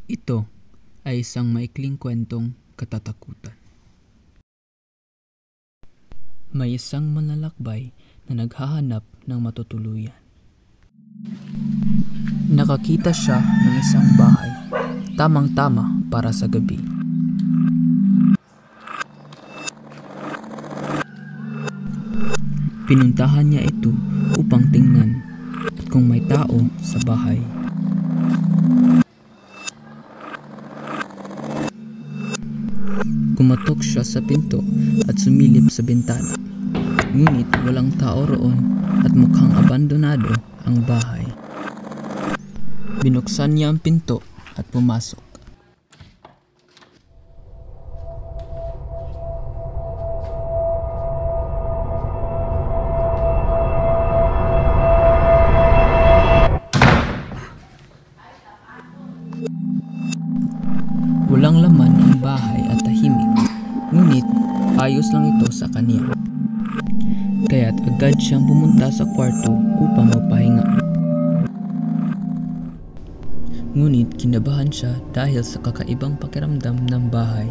Ito ay isang maikling kwentong katatakutan. May isang manlalakbay na naghahanap ng matutuluyan. Nakakita siya ng isang bahay, tamang-tama para sa gabi. Pinuntahan niya ito upang tingnan kung may tao sa bahay. Kumatok siya sa pinto at sumilip sa bintana. Ngunit walang tao roon at mukhang abandonado ang bahay. Binuksan niya ang pinto at pumasok. Walang laman ang bahay at tahimik, ngunit ayos lang ito sa kanya. Kaya't agad siyang pumunta sa kwarto upang magpahinga. Ngunit kinabahan siya dahil sa kakaibang pakiramdam ng bahay.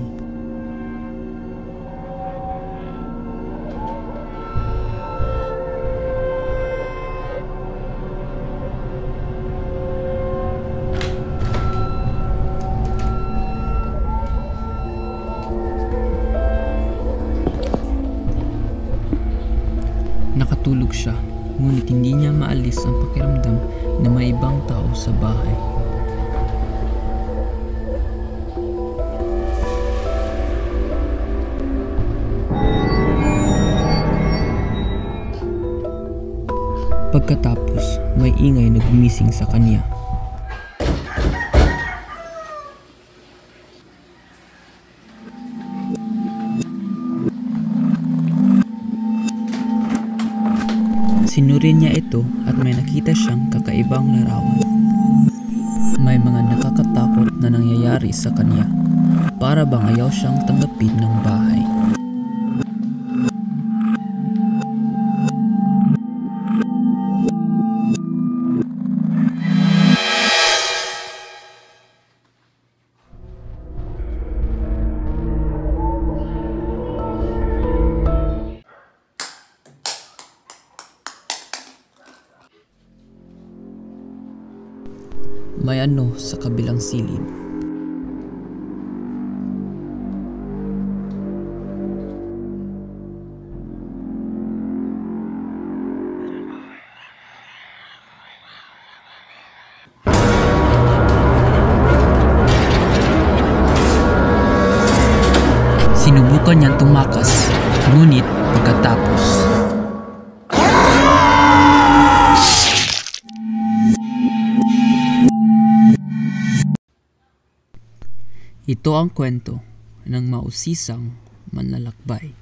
Nakatulog siya, ngunit hindi niya maalis ang pakiramdam na may ibang tao sa bahay. Pagkatapos, may ingay na gumising sa kanya. Sinurin niya ito at may nakita siyang kakaibang larawan. May mga nakakatakot na nangyayari sa kanya, para bang ayaw siyang tanggapin ng bahay. May ano sa kabilang silid. Sinubukan niyang tumakas, ngunit pagkatapos ito ang kwento ng mausisang manlalakbay.